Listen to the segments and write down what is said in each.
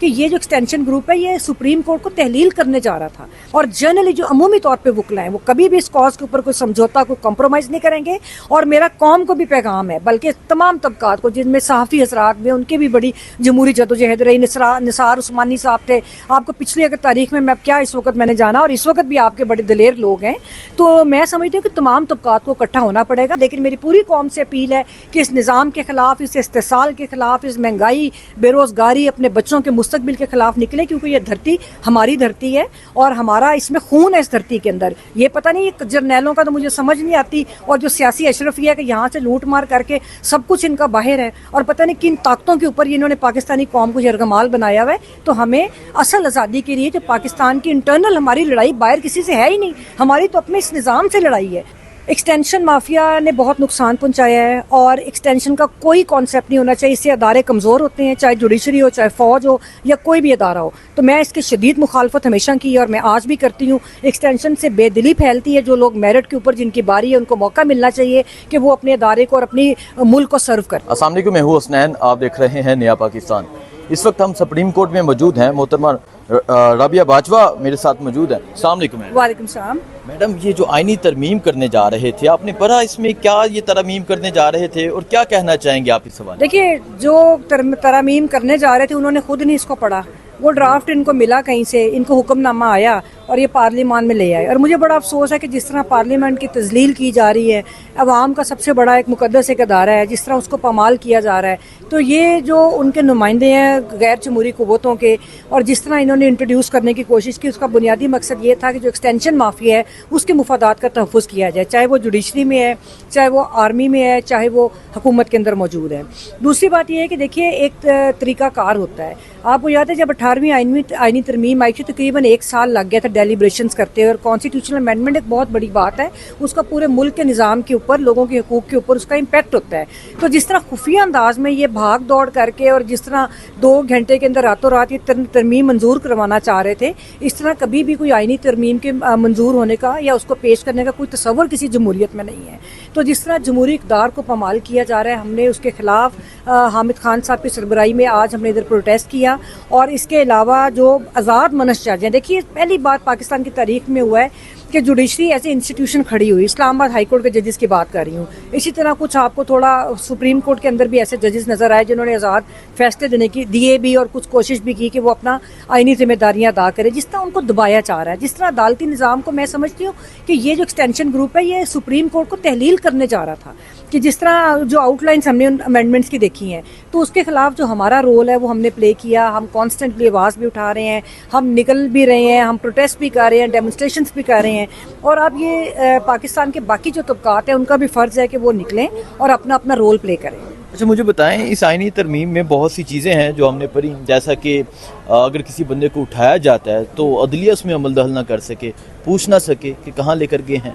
کہ یہ جو ایکسٹینشن گروپ ہے یہ سپریم کورٹ کو تحلیل کرنے جا رہا تھا، اور جنرلی جو عمومی طور پہ وکلا ہیں وہ کبھی بھی اس کاز کے اوپر کوئی سمجھوتا کوئی کمپرومائز نہیں کریں گے. اور میرا قوم کو بھی پیغام ہے، بلکہ تمام طبقات کو جن میں صحافی حضرات میں ان کی بھی بڑی جمہوری جدوجہد رہی. نثار عثمانی صاحب تھے، آپ کو پچھلی اگر تاریخ میں کیا اس وقت میں نے جانا، اور اس وقت بھی آپ کے بڑے دلیر لوگ ہیں. تو میں سمجھتی ہوں کہ تمام طبقات کو اکٹھا ہونا پڑے گا. لیکن میری پوری قوم سے اپیل ہے کہ اس نظام کے خلاف، اس استحصال کے خلاف، اس مہنگائی، بے روزگاری، اپنے بچوں کے مستقبل کے خلاف نکلے، کیونکہ یہ دھرتی ہماری دھرتی ہے اور ہمارا اس میں خون ہے اس دھرتی کے اندر. یہ پتہ نہیں یہ جرنیلوں کا تو مجھے سمجھ نہیں آتی، اور جو سیاسی اشرفیہ ہے کہ یہاں سے لوٹ مار کر کے سب کچھ ان کا باہر ہے، اور پتہ نہیں کن طاقتوں کے اوپر انہوں نے پاکستانی قوم کو یرغمال بنایا ہوا ہے. تو ہمیں اصل آزادی کے لیے جو پاکستان کی انٹرنل ہماری لڑائی باہر کسی سے ہے ہی نہیں، ہماری تو اپنے اس نظام سے لڑائی ہے. ایکسٹینشن مافیا نے بہت نقصان پہنچایا ہے، اور ایکسٹینشن کا کوئی کانسیپٹ نہیں ہونا چاہیے. اس سے ادارے کمزور ہوتے ہیں، چاہے جوڈیشری ہو، چاہے فوج ہو، یا کوئی بھی ادارہ ہو. تو میں اس کی شدید مخالفت ہمیشہ کی ہے، اور میں آج بھی کرتی ہوں. ایکسٹینشن سے بے دلی پھیلتی ہے. جو لوگ میرٹ کے اوپر جن کی باری ہے ان کو موقع ملنا چاہیے کہ وہ اپنے ادارے کو اور اپنی ملک کو سرو کریں. السلام علیکم، میں ہوں حسنین، آپ دیکھ رہے ہیں نیا پاکستان. اس وقت ہم سپریم کورٹ میں موجود ہیں. محترمہ رابعہ باجوہ میرے ساتھ موجود ہیں. السلام علیکم میڈم. وعلیکم السلام. میڈم، یہ جو آئینی ترمیم کرنے جا رہے تھے، آپ نے پڑھا اس میں کیا یہ ترمیم کرنے جا رہے تھے، اور کیا کہنا چاہیں گے آپ اس سوال؟ دیکھیے، جو ترمیم کرنے جا رہے تھے انہوں نے خود نہیں اس کو پڑھا. وہ ڈرافٹ ان کو ملا کہیں سے، ان کو حکم نامہ آیا اور یہ پارلیمان میں لے آئے. اور مجھے بڑا افسوس ہے کہ جس طرح پارلیمنٹ کی تذلیل کی جا رہی ہے، عوام کا سب سے بڑا ایک مقدس ایک ادارہ ہے، جس طرح اس کو پامال کیا جا رہا ہے. تو یہ جو ان کے نمائندے ہیں غیر جمہوری قوتوں کے، اور جس طرح انہوں نے انٹروڈیوس کرنے کی کوشش کی، اس کا بنیادی مقصد یہ تھا کہ جو ایکسٹینشن مافیا ہے اس کے مفادات کا تحفظ کیا جائے، چاہے وہ جوڈیشری میں ہے، چاہے وہ آرمی میں ہے، چاہے وہ حکومت کے اندر موجود ہے. دوسری بات یہ ہے کہ دیکھیے، ایک طریقہ کار ہوتا ہے. آپ کو یاد ہے جب 18ویں آئینی ترمیم آئی تھی، تقریباً 1 سال لگ گیا تھا ڈیلیبریشنز کرتے ہوئے. اور کانسٹیٹیوشنل امینڈمنٹ ایک بہت بڑی بات ہے، اس کا پورے ملک کے نظام کے اوپر، لوگوں کے حقوق کے اوپر اس کا امپیکٹ ہوتا ہے. تو جس طرح خفیہ انداز میں یہ بھاگ دوڑ کر کے، اور جس طرح 2 گھنٹے کے اندر راتوں رات یہ ترمیم منظور کروانا چاہ رہے تھے، اس طرح کبھی بھی کوئی آئینی ترمیم کے منظور ہونے کا یا اس کو پیش کرنے کا کوئی تصور کسی جمہوریت میں نہیں ہے. تو جس طرح جمہوری اقدار کو پامال کیا جا رہا ہے، ہم نے اس کے خلاف حامد خان صاحب کی سربراہی میں آج ہم نے ادھر پروٹیسٹ کیا. اور اس کے علاوہ جو آزاد منش جج ہیں، دیکھیے پہلی بات پاکستان کی تاریخ میں ہوا ہے کہ جوڈیشری ایسے انسٹیٹیوشن کھڑی ہوئی. اسلام آباد ہائی کورٹ کے ججز کی بات کر رہی ہوں. اسی طرح کچھ آپ کو تھوڑا سپریم کورٹ کے اندر بھی ایسے ججز نظر آئے جنہوں نے آزاد فیصلے دیے بھی، اور کچھ کوشش بھی کی کہ وہ اپنا آئینی ذمہ داریاں ادا کرے. جس طرح ان کو دبایا جا رہا ہے، جس طرح عدالتی نظام کو میں سمجھتی ہوں کہ یہ جو ایکسٹینشن گروپ ہے یہ سپریم کورٹ کو تحلیل کرنے جا رہا تھا، کہ جس طرح جو آؤٹ لائنس ہم نے امینڈمنٹس کی دیکھی ہیں، تو اس کے خلاف جو ہمارا رول ہے وہ ہم نے پلے کیا. ہم کانسٹنٹلی آواز بھی اٹھا رہے ہیں، ہم نکل بھی رہے ہیں، ہم پروٹیسٹ بھی کر رہے ہیں، ڈیمونسٹریشنز بھی کر رہے ہیں. اور اب یہ پاکستان کے باقی جو طبقات ہیں ان کا بھی فرض ہے کہ وہ نکلیں اور اپنا اپنا رول پلے کریں. اچھا، مجھے بتائیں، اس آئینی ترمیم میں بہت سی چیزیں ہیں جو ہم نے پڑھی، جیسا کہ اگر کسی بندے کو اٹھایا جاتا ہے تو عدلیہ اس میں عمل دخل نہ کر سکے، پوچھ نہ سکے کہ کہاں لے کر گئے ہیں.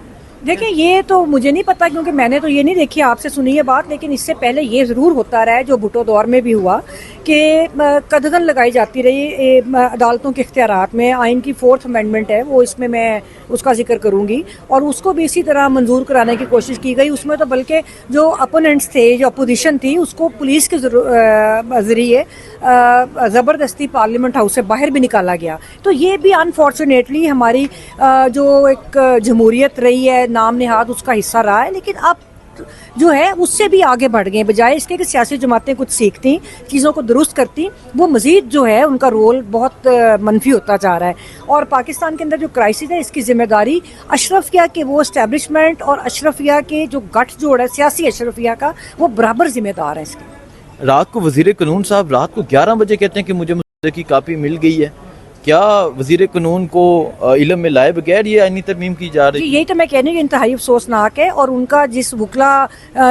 دیکھیں، یہ تو مجھے نہیں پتا، کیونکہ میں نے تو یہ نہیں دیکھی، آپ سے سنی ہے بات. لیکن اس سے پہلے یہ ضرور ہوتا رہا ہے، جو بھٹو دور میں بھی ہوا، کہ قدغن لگائی جاتی رہی عدالتوں کے اختیارات میں. آئین کی 4th امینڈمنٹ ہے وہ، اس میں اس کا ذکر کروں گی، اور اس کو بھی اسی طرح منظور کرانے کی کوشش کی گئی. اس میں تو بلکہ جو اپوننٹس تھے، جو اپوزیشن تھی، اس کو پولیس کے ذریعے زبردستی پارلیمنٹ ہاؤس سے باہر بھی نکالا گیا. تو یہ بھی انفارچونیٹلی ہماری جو ایک جمہوریت رہی ہے نام نہاد، اس کا حصہ رہا ہے. لیکن اب جو ہے اس سے بھی آگے بڑھ گئے، بجائے اس کے کہ سیاسی جماعتیں کچھ سیکھتی، چیزوں کو درست کرتی، وہ مزید جو ہے ان کا رول بہت منفی ہوتا جا رہا ہے. اور پاکستان کے اندر جو کرائسس ہے، اس کی ذمہ داری اشرفیہ کے وہ اسٹیبلشمنٹ اور اشرفیہ کے جو گٹھ جوڑ ہے سیاسی اشرفیہ کا، وہ برابر ذمہ دار ہے اس کے. رات کو وزیر قانون صاحب رات کو 11 بجے کہتے ہیں کہ مجھے مسودے کی کاپی مل گئی ہے. کیا وزیر قانون کو علم میں لائے بغیر یہ آئینی ترمیم کی جا رہی ہے؟ یہی تو میں کہنے کی انتہائی افسوسناک ہے. اور ان کا جس وکلا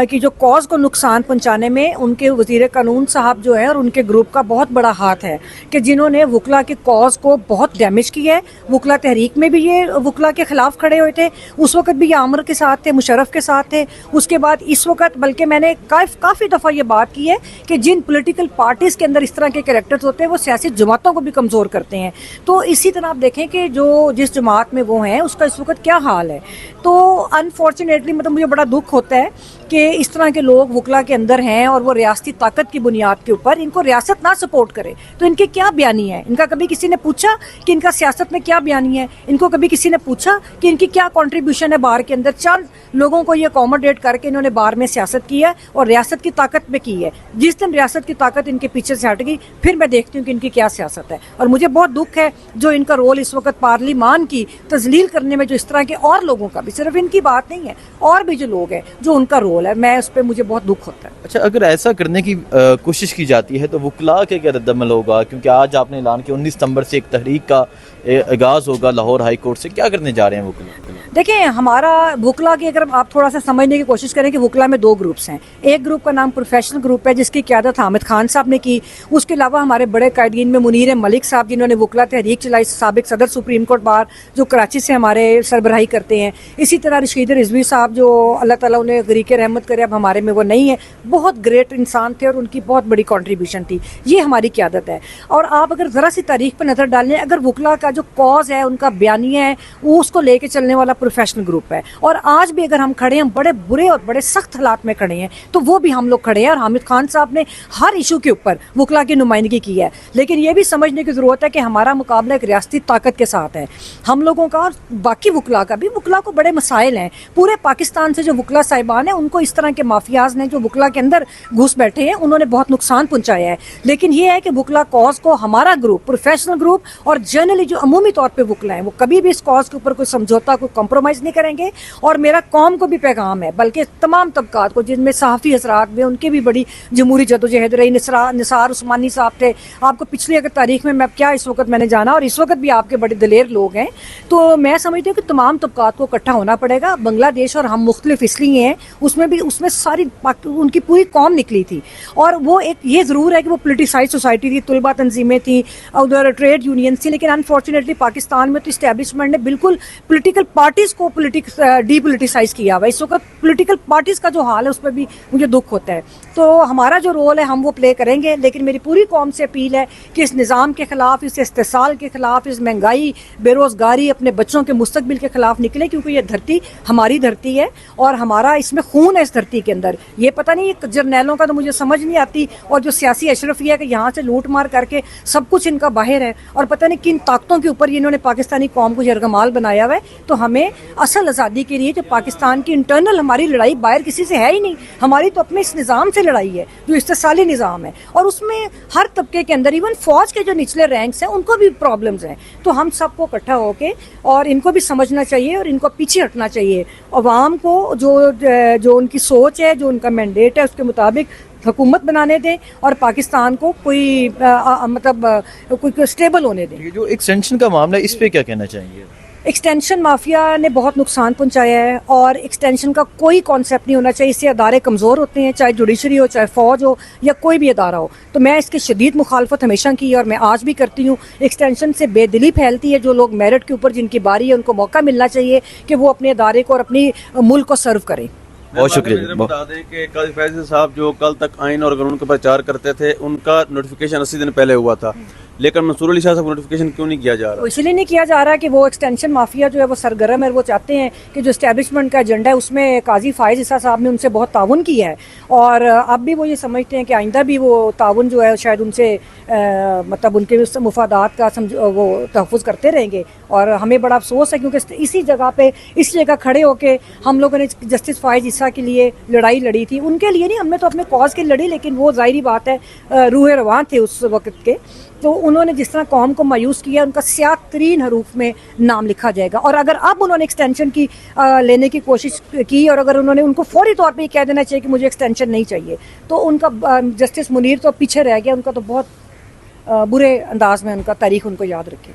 کی جو کاز کو نقصان پہنچانے میں ان کے وزیر قانون صاحب جو ہے اور ان کے گروپ کا بہت بڑا ہاتھ ہے، کہ جنہوں نے وکلا کے کاز کو بہت ڈیمیج کیا ہے. وکلا تحریک میں بھی یہ وکلا کے خلاف کھڑے ہوئے تھے، اس وقت بھی یہ عامر کے ساتھ تھے، مشرف کے ساتھ تھے. اس کے بعد اس وقت بلکہ میں نے کافی دفعہ یہ بات کی ہے کہ جن پولیٹیکل پارٹیز کے اندر اس طرح کے کریکٹرز ہوتے ہیں وہ سیاسی جماعتوں کو بھی کمزور کرتے ہیں. تو اسی طرح آپ دیکھیں کہ جو جس جماعت میں وہ ہیں اس کا اس وقت کیا حال ہے. تو انفارچونیٹلی مطلب مجھے بڑا دکھ ہوتا ہے کہ اس طرح کے لوگ وکلا کے اندر ہیں اور وہ ریاستی طاقت کی بنیاد کے اوپر ان کو ریاست نہ سپورٹ کرے. تو ان کے کیا بیانی ہے؟ ان کا کبھی کسی نے پوچھا کہ ان کا سیاست میں کیا بیانی ہے؟ ان کو کبھی کسی نے پوچھا کہ ان کی کیا کنٹریبیوشن ہے بار کے اندر؟ چند لوگوں کو یہ اکوموڈیٹ کر کے انہوں نے بار میں سیاست کی ہے اور ریاست کی طاقت میں کی ہے. جس دن ریاست کی طاقت ان کے پیچھے سے ہٹ گئی پھر میں دیکھتی ہوں کہ ان کی کیا سیاست ہے. اور مجھے بہت دکھ ہے جو ان کا رول اس وقت پارلیمان کی تذلیل کرنے میں جو اس طرح کے اور لوگوں کا بھی، صرف ان کی بات نہیں ہے، اور بھی جو لوگ ہیں جو ان کا رول ہے، میں اس پہ مجھے بہت دکھ ہوتا ہے. اچھا، اگر ایسا کرنے کی کوشش کی جاتی ہے تو وکلاء کے کیا رد عمل ہوگا؟ کیونکہ آج آپ نے اعلان کیا 19 ستمبر سے ایک تحریک کا آغاز ہوگا لاہور ہائی کورٹ سے. کیا کرنے جا رہے ہیں وکلاء؟ دیکھیں ہمارا وکلا کی اگر آپ تھوڑا سا سمجھنے کی کوشش کریں کہ وکلا میں 2 گروپس ہیں. ایک گروپ کا نام پروفیشنل گروپ ہے جس کی قیادت حامد خان صاحب نے کی. اس کے علاوہ ہمارے بڑے قائدین میں منیر ملک صاحب جنہوں نے وکلا تحریک چلائی، سابق صدر سپریم کورٹ بار جو کراچی سے ہمارے سربراہی کرتے ہیں. اسی طرح رشید رضوی صاحب جو اللہ تعالیٰ انہیں غریق رحمت کرے، اب ہمارے میں وہ نہیں ہے، بہت گریٹ انسان تھے اور ان کی بہت بڑی کنٹریبیوشن تھی. یہ ہماری قیادت ہے. اور آپ اگر ذرا سی تاریخ پر نظر ڈالیں، اگر وکلا کا جو کاز ہے، ان کا بیانیہ ہے، وہ اس کو لے کے چلنے والا پروفیشنل گروپ ہے. اور آج بھی اگر ہم کھڑے ہیں، ہم بڑے برے اور بڑے سخت حالات میں کھڑے ہیں، تو وہ بھی ہم لوگ کھڑے ہیں. اور حامد خان صاحب نے ہر ایشو کے اوپر وکلا کی نمائندگی کی ہے. لیکن یہ بھی سمجھنے کی ضرورت ہے کہ ہمارا مقابلہ ایک ریاستی طاقت کے ساتھ ہے. ہم لوگوں کا اور باقی وکلا کا بھی، وکلا کو بڑے مسائل ہیں. پورے پاکستان سے جو وکلا صاحبان ہیں ان کو اس طرح کے مافیاز نے جو وکلا کے اندر گھس بیٹھے ہیں، انہوں نے بہت نقصان پہنچایا ہے. لیکن یہ ہے کہ وکلا کاز کو ہمارا گروپ، پروفیشنل گروپ اور جنرلی جو عمومی طور پہ وکلا ہیں، وہ کبھی بھی اس کاز کے اوپر کوئی سمجھوتا، کوئی کمپرومائز نہیں کریں گے. اور میرا قوم کو بھی پیغام ہے، بلکہ تمام طبقات کو، جن میں صحافی حضرات بھی، ان کی بھی بڑی جمہوری جدوجہد رہی. نثار عثمانی صاحب تھے، آپ کو پچھلی اگر تاریخ میں کیا اس وقت میں نے جانا، اور اس وقت بھی آپ کے بڑے دلیر لوگ ہیں. تو میں سمجھتی ہوں کہ تمام طبقات کو اکٹھا ہونا پڑے گا. بنگلہ دیش اور ہم مختلف اس لیے ہیں، اس میں ساری ان کی پوری قوم نکلی تھی. اور وہ ایک یہ ضرور ہے کہ وہ پولیٹیسائز سوسائٹی تھی، طلباء تنظیمیں تھیں، ادھر ٹریڈ یونینز تھیں. لیکن انفارچونیٹلی پاکستان میں تو اسٹیبلشمنٹ نے بالکل پولیٹیکل پارٹیز کو ڈی پولیٹیسائز کیا ہوا. اس وقت پولیٹیکل پارٹیز کا جو حال ہے اس پہ بھی مجھے دکھ ہوتا ہے. تو ہمارا جو رول ہے ہم وہ پلے کریں گے. لیکن میری پوری قوم سے اپیل ہے کہ اس نظام کے خلاف، اس استحصال کے خلاف، اس مہنگائی، بے روزگاری، اپنے بچوں کے مستقبل کے خلاف نکلے. کیونکہ یہ دھرتی ہماری دھرتی ہے اور ہمارا اس میں خون ہے اس دھرتی کے اندر. یہ پتہ نہیں، یہ جرنیلوں کا تو مجھے سمجھ نہیں آتی، اور جو سیاسی اشرفیہ ہے کہ یہاں سے لوٹ مار کر کے سب کچھ ان کا باہر ہے، اور پتہ نہیں کن طاقتوں کے اوپر انہوں نے پاکستانی قوم کو یرغمال بنایا ہوا ہے. تو ہمیں اصل آزادی کے لیے جو پاکستان کی انٹرنل ہماری لڑائی باہر کسی سے ہے ہی نہیں، ہماری تو اپنے اس نظام سے لڑائی ہے جو استحصالی نظام ہے. اور اس میں ہر طبقے کے اندر، ایون فوج کے جو نچلے رینکس ہیں ان کو بھی پرابلمز ہیں. تو ہم سب کو اکٹھا ہو کے اور ان کو بھی سمجھنا چاہیے اور ان کو پیچھے ہٹنا چاہیے. عوام کو جو ان کی سوچ ہے، جو ان کا مینڈیٹ ہے، اس کے مطابق حکومت بنانے دیں اور پاکستان کو کوئی مطلب کوئی اسٹیبل ہونے دیں. یہ جو ایکسٹینشن کا معاملہ ہے، اس پہ کیا کہنا چاہیں گے؟ ایکسٹینشن مافیا نے بہت نقصان پہنچایا ہے اور ایکسٹینشن کا کوئی کانسیپٹ نہیں ہونا چاہیے. اس سے ادارے کمزور ہوتے ہیں، چاہے جوڈیشری ہو، چاہے فوج ہو، یا کوئی بھی ادارہ ہو. تو میں اس کی شدید مخالفت ہمیشہ کی اور میں آج بھی کرتی ہوں. ایکسٹینشن سے بے دلی پھیلتی ہے. جو لوگ میرٹ کے اوپر جن کی باری ہے ان کو موقع ملنا چاہیے کہ وہ اپنے ادارے کو اور اپنی ملک کو سرو کریں. بہت شکریہ. بتا دیں کہ قاضی فیصل صاحب جو کل تک آئین اور قانون کا پرچار کرتے تھے، ان کا نوٹیفیکیشن 80 دن پہلے ہوا تھا، لیکن منصور علی شاہ صاحب کو نوٹیفیکیشن کیوں نہیں کیا جا رہا؟ اس لیے نہیں کیا جا رہا کہ وہ ایکسٹینشن مافیا جو ہے وہ سرگرم ہے. وہ چاہتے ہیں کہ جو اسٹیبلشمنٹ کا ایجنڈا ہے اس میں قاضی فائز عیسیٰ صاحب نے ان سے بہت تعاون کیا ہے، اور اب بھی وہ یہ سمجھتے ہیں کہ آئندہ بھی وہ تعاون جو ہے شاید ان سے مطلب ان کے مفادات کا وہ تحفظ کرتے رہیں گے. اور ہمیں بڑا افسوس ہے کیونکہ اسی جگہ پہ اس جگہ کھڑے ہو کے ہم لوگوں نے جسٹس فائز عیسیٰ کے لیے لڑائی لڑی تھی. ان کے لیے نہیں، ہم نے تو اپنے کاز کے لڑی، لیکن وہ ظاہری بات ہے روح رواں تھے اس وقت کے. تو انہوں نے جس طرح قوم کو مایوس کیا، ان کا سیاہ ترین حروف میں نام لکھا جائے گا. اور اگر اب انہوں نے ایکسٹینشن کی لینے کی کوشش کی، اور اگر انہوں نے ان کو فوری طور پہ یہ کہہ دینا چاہیے کہ مجھے ایکسٹینشن نہیں چاہیے، تو ان کا جسٹس منیر تو پیچھے رہ گیا. ان کا تو بہت برے انداز میں ان کا تاریخ ان کو یاد رکھے.